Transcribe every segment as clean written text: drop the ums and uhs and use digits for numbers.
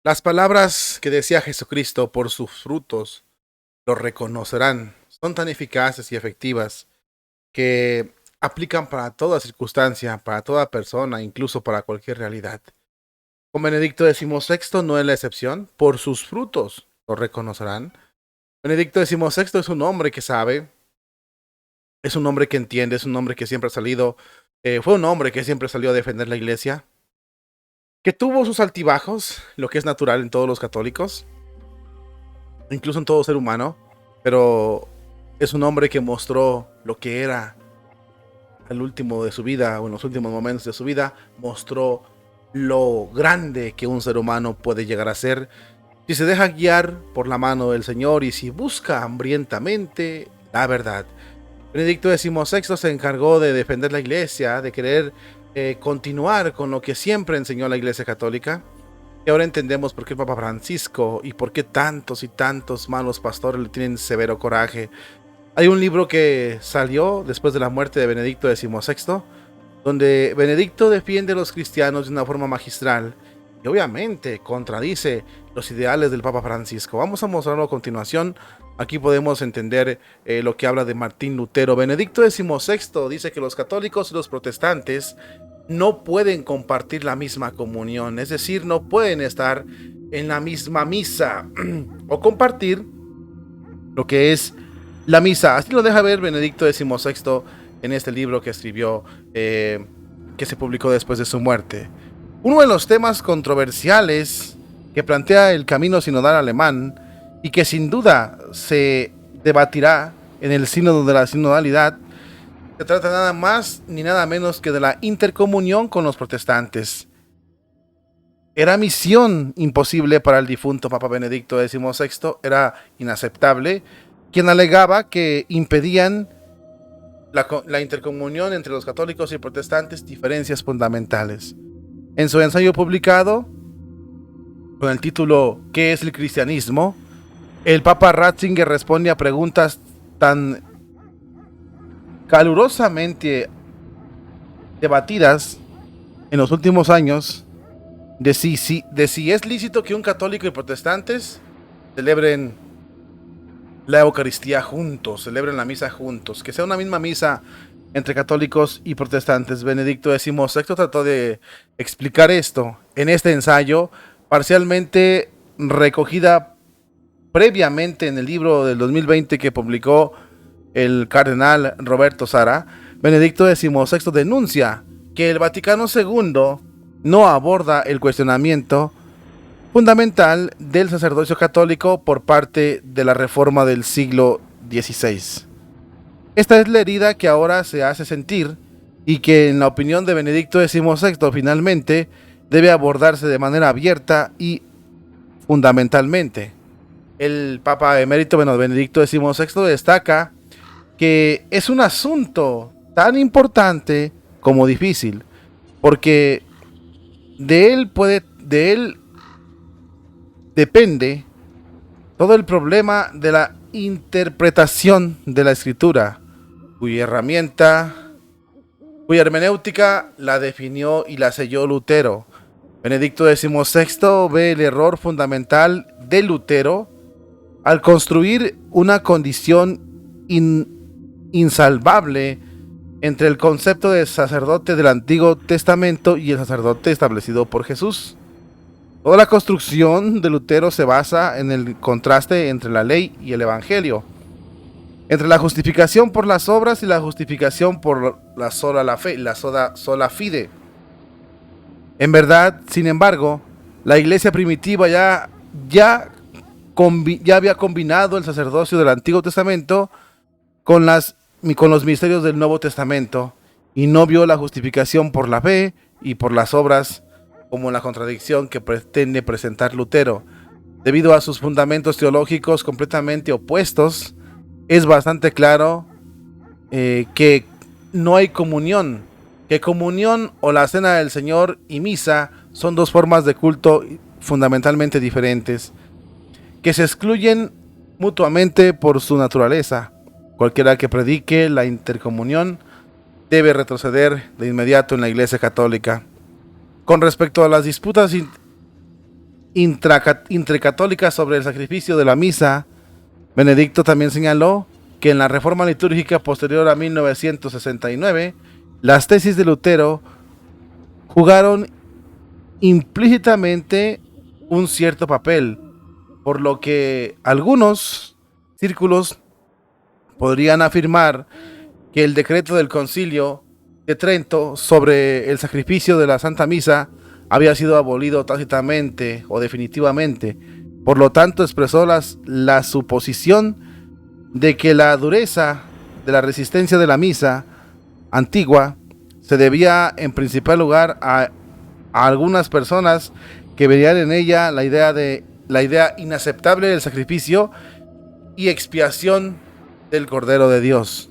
Las palabras que decía Jesucristo, por sus frutos los reconocerán, son tan eficaces y efectivas que aplican para toda circunstancia, para toda persona, incluso para cualquier realidad. Con Benedicto XVI no es la excepción, por sus frutos los reconocerán. Benedicto XVI es un hombre que sabe, es un hombre que entiende, es un hombre que siempre ha salido, fue un hombre que siempre salió a defender la iglesia, que tuvo sus altibajos, lo que es natural en todos los católicos, incluso en todo ser humano, pero es un hombre que mostró lo que era al último de su vida o en los últimos momentos de su vida, mostró lo grande que un ser humano puede llegar a ser si se deja guiar por la mano del Señor y si busca hambrientamente la verdad. Benedicto XVI se encargó de defender la iglesia, de querer continuar con lo que siempre enseñó la iglesia católica. Y ahora entendemos por qué el Papa Francisco y por qué tantos y tantos malos pastores le tienen severo coraje. Hay un libro que salió después de la muerte de Benedicto XVI, donde Benedicto defiende a los cristianos de una forma magistral y obviamente contradice los ideales del Papa Francisco. Vamos a mostrarlo a continuación. Aquí podemos entender lo que habla de Martín Lutero. Benedicto XVI dice que los católicos y los protestantes no pueden compartir la misma comunión, es decir, no pueden estar en la misma misa o compartir lo que es la misa. Así lo deja ver Benedicto XVI en este libro que escribió, que se publicó después de su muerte. Uno de los temas controversiales que plantea el camino sinodal alemán y que sin duda se debatirá en el sínodo de la sinodalidad, se trata nada más ni nada menos que de la intercomunión con los protestantes. Era misión imposible para el difunto Papa Benedicto XVI, era inaceptable, quien alegaba que impedían la intercomunión entre los católicos y protestantes, diferencias fundamentales. En su ensayo publicado, con el título ¿Qué es el cristianismo?, el Papa Ratzinger responde a preguntas tan calurosamente debatidas en los últimos años de si es lícito que un católico y protestantes celebren la Eucaristía juntos, celebren la misa juntos, que sea una misma misa entre católicos y protestantes. Benedicto XVI trató de explicar esto en este ensayo, parcialmente recogida previamente en el libro del 2020 que publicó el cardenal Roberto Sara. Benedicto XVI denuncia que el Vaticano II no aborda el cuestionamiento fundamental del sacerdocio católico por parte de la reforma del siglo XVI. Esta es la herida que ahora se hace sentir y que en la opinión de Benedicto XVI finalmente debe abordarse de manera abierta y fundamentalmente. El Papa emérito Benedicto XVI destaca que es un asunto tan importante como difícil, porque de él depende todo el problema de la interpretación de la escritura, cuya hermenéutica la definió y la selló Lutero. Benedicto XVI ve el error fundamental de Lutero al construir una condición insalvable entre el concepto de sacerdote del Antiguo Testamento y el sacerdote establecido por Jesús. Toda la construcción de Lutero se basa en el contraste entre la ley y el evangelio, entre la justificación por las obras y la justificación por la sola fe, la sola fide. En verdad, sin embargo, la iglesia primitiva ya había combinado el sacerdocio del Antiguo Testamento con los misterios del Nuevo Testamento y no vio la justificación por la fe y por las obras como la contradicción que pretende presentar Lutero. Debido a sus fundamentos teológicos completamente opuestos, es bastante claro que no hay comunión, que comunión o la cena del Señor y misa son dos formas de culto fundamentalmente diferentes, que se excluyen mutuamente por su naturaleza. Cualquiera que predique la intercomunión debe retroceder de inmediato en la Iglesia Católica. Con respecto a las disputas intercatólica sobre el sacrificio de la misa, Benedicto también señaló que en la reforma litúrgica posterior a 1969, las tesis de Lutero jugaron implícitamente un cierto papel, por lo que algunos círculos podrían afirmar que el decreto del Concilio de Trento sobre el sacrificio de la Santa Misa había sido abolido tácitamente o definitivamente. Por lo tanto, expresó la suposición de que la dureza de la resistencia de la misa antigua se debía en principal lugar a algunas personas que veían en ella la idea inaceptable del sacrificio y expiación del Cordero de Dios.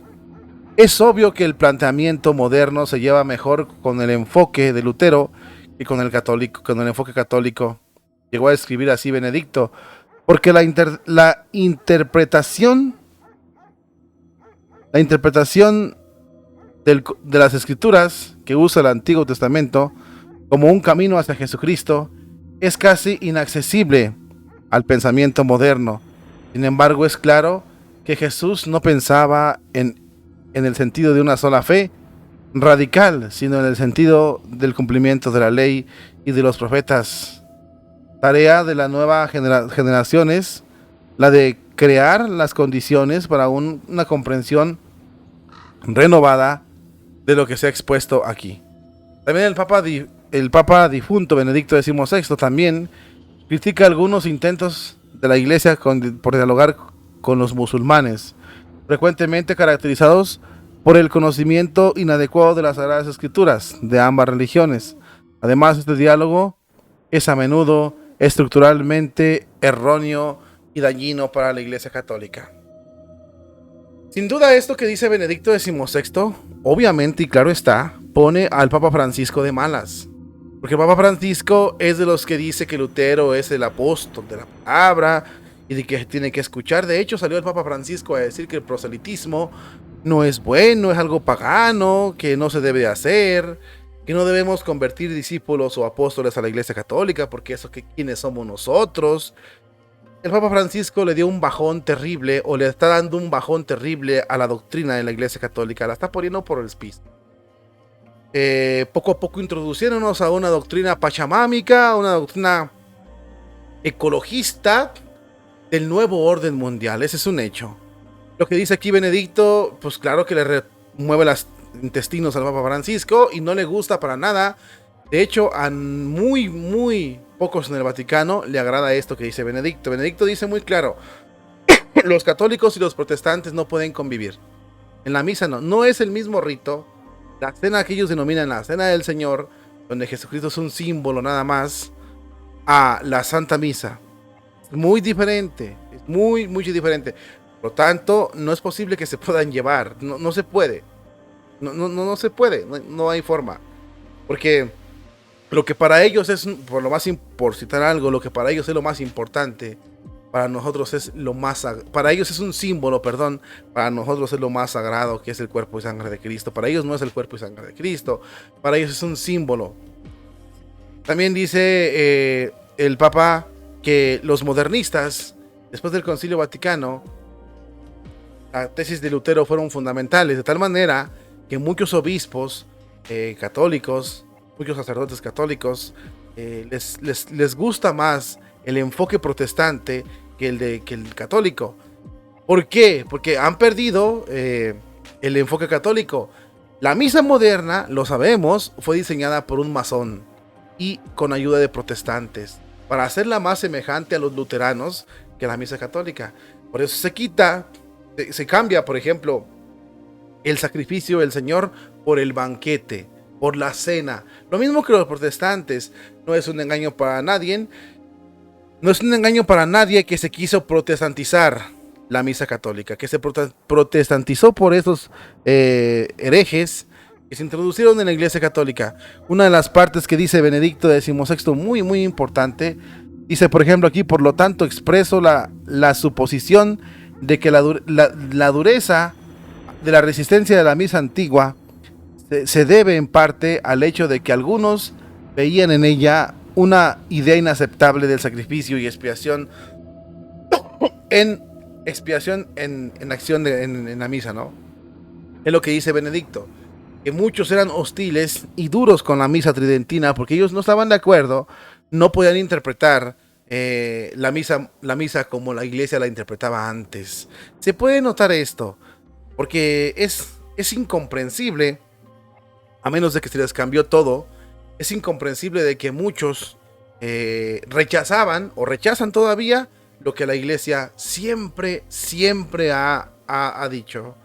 Es obvio que el planteamiento moderno se lleva mejor con el enfoque de Lutero que con el enfoque católico. Llegó a escribir así Benedicto, porque la interpretación de las escrituras que usa el Antiguo Testamento como un camino hacia Jesucristo es casi inaccesible al pensamiento moderno. Sin embargo, es claro que Jesús no pensaba en el sentido de una sola fe radical, sino en el sentido del cumplimiento de la ley y de los profetas. Tarea de la nueva generación es la de crear las condiciones para una comprensión renovada de lo que se ha expuesto aquí. También el Papa difunto Benedicto XVI también critica algunos intentos de la Iglesia por dialogar con los musulmanes, frecuentemente caracterizados por el conocimiento inadecuado de las Sagradas Escrituras de ambas religiones. Además, este diálogo es a menudo estructuralmente erróneo y dañino para la Iglesia Católica. Sin duda, esto que dice Benedicto XVI, obviamente y claro está, pone al Papa Francisco de malas. Porque el Papa Francisco es de los que dice que Lutero es el apóstol de la palabra y de que tiene que escuchar. De hecho, salió el Papa Francisco a decir que el proselitismo no es bueno, es algo pagano, que no se debe hacer, que no debemos convertir discípulos o apóstoles a la Iglesia Católica, porque eso que quiénes somos nosotros. El Papa Francisco le dio un bajón terrible, o le está dando un bajón terrible a la doctrina de la Iglesia Católica, la está poniendo por el piso. Poco a poco introduciéndonos a una doctrina pachamámica, una doctrina ecologista del nuevo orden mundial. Ese es un hecho. Lo que dice aquí Benedicto, pues claro que le remueve los intestinos al Papa Francisco y no le gusta para nada. De hecho, a muy pocos en el Vaticano le agrada esto que dice Benedicto. Benedicto dice muy claro, los católicos y los protestantes no pueden convivir. En la misa no es el mismo rito. La cena que ellos denominan la cena del Señor, donde Jesucristo es un símbolo nada más, a la Santa Misa. Es muy diferente, es muy diferente. Por lo tanto, no es posible que se puedan llevar, no se puede. No se puede, no hay forma. Porque lo que para ellos es, por citar algo, lo que para ellos es lo más importante, para nosotros es lo más, para ellos es un símbolo, para nosotros es lo más sagrado, que es el cuerpo y sangre de Cristo. Para ellos no es el cuerpo y sangre de Cristo, para ellos es un símbolo. También dice el Papa que los modernistas, después del Concilio Vaticano, la tesis de Lutero fueron fundamentales, de tal manera que muchos obispos católicos, muchos sacerdotes católicos, les gusta más el enfoque protestante que el católico. ¿Por qué? Porque han perdido el enfoque católico. La misa moderna, lo sabemos, fue diseñada por un masón y con ayuda de protestantes para hacerla más semejante a los luteranos que la misa católica. Por eso se cambia, por ejemplo, el sacrificio del Señor por el banquete, por la cena. Lo mismo que los protestantes. No es un engaño para nadie. No es un engaño para nadie que se quiso protestantizar la misa católica, que se protestantizó por esos herejes que se introducieron en la Iglesia Católica. Una de las partes que dice Benedicto XVI, muy importante, dice, por ejemplo, aquí, por lo tanto, expreso la suposición de que la dureza de la resistencia de la misa antigua se debe en parte al hecho de que algunos veían en ella una idea inaceptable del sacrificio y expiación en en acción en la misa, ¿no? Es lo que dice Benedicto, que muchos eran hostiles y duros con la misa tridentina porque ellos no estaban de acuerdo, no podían interpretar la misa como la iglesia la interpretaba antes. Se puede notar esto, porque es incomprensible, a menos de que se les cambió todo, es incomprensible de que muchos rechazaban o rechazan todavía lo que la iglesia siempre ha dicho.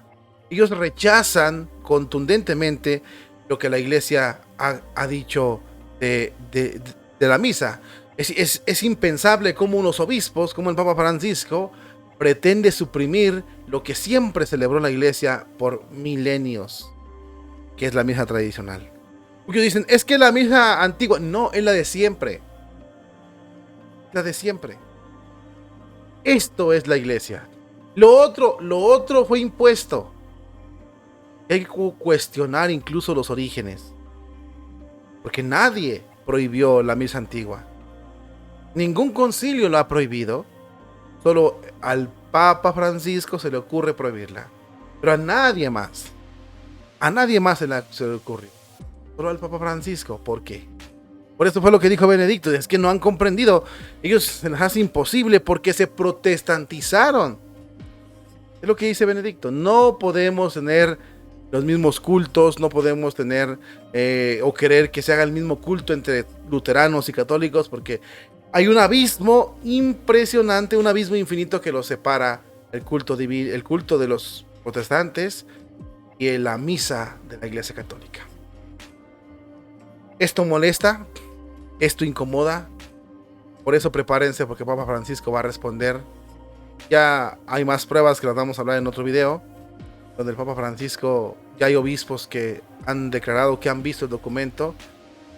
Ellos rechazan contundentemente lo que la iglesia ha dicho de la misa. Es impensable cómo unos obispos, como el Papa Francisco, pretende suprimir lo que siempre celebró la iglesia por milenios, que es la misa tradicional. Muchos dicen, es que la misa antigua, no, es la de siempre. La de siempre. Esto es la iglesia. Lo otro fue impuesto. Hay que cuestionar incluso los orígenes. Porque nadie prohibió la misa antigua. Ningún concilio lo ha prohibido. Solo al Papa Francisco se le ocurre prohibirla. Pero a nadie más. A nadie más se le ocurrió. Solo al Papa Francisco. ¿Por qué? Por eso fue lo que dijo Benedicto. Es que no han comprendido. Ellos se les hace imposible porque se protestantizaron. Es lo que dice Benedicto. No podemos tener los mismos cultos. No podemos tener o querer que se haga el mismo culto entre luteranos y católicos. Porque hay un abismo impresionante. Un abismo infinito que los separa. El culto de los protestantes y la misa de la Iglesia Católica. Esto molesta, esto incomoda, por eso prepárense porque Papa Francisco va a responder. Ya hay más pruebas que las vamos a hablar en otro video, donde el Papa Francisco, ya hay obispos que han declarado que han visto el documento,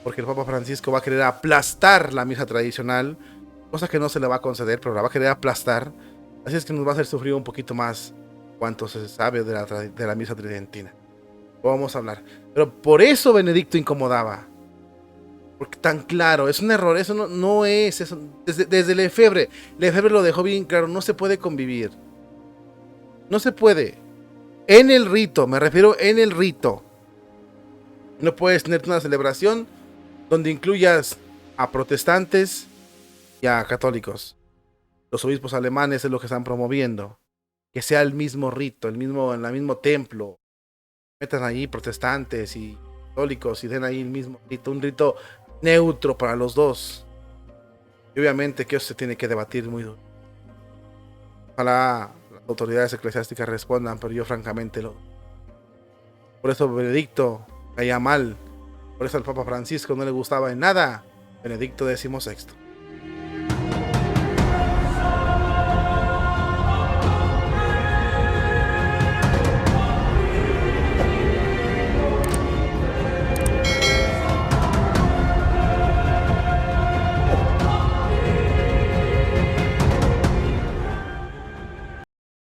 porque el Papa Francisco va a querer aplastar la misa tradicional, cosa que no se le va a conceder, pero la va a querer aplastar, así es que nos va a hacer sufrir un poquito más cuanto se sabe de la misa tridentina. Lo vamos a hablar, pero por eso Benedicto incomodaba. Porque tan claro, es un error, eso no es eso. Desde Lefebvre lo dejó bien claro, no se puede convivir. No se puede. En el rito, me refiero en el rito. No puedes tener una celebración donde incluyas a protestantes y a católicos. Los obispos alemanes es lo que están promoviendo. Que sea el mismo rito, en el mismo templo. Metan ahí protestantes y católicos y den ahí el mismo rito, un rito neutro para los dos. Y obviamente que eso se tiene que debatir muy duro. Ojalá las autoridades eclesiásticas respondan, pero yo francamente por eso Benedicto caía mal. Por eso al Papa Francisco no le gustaba en nada Benedicto XVI.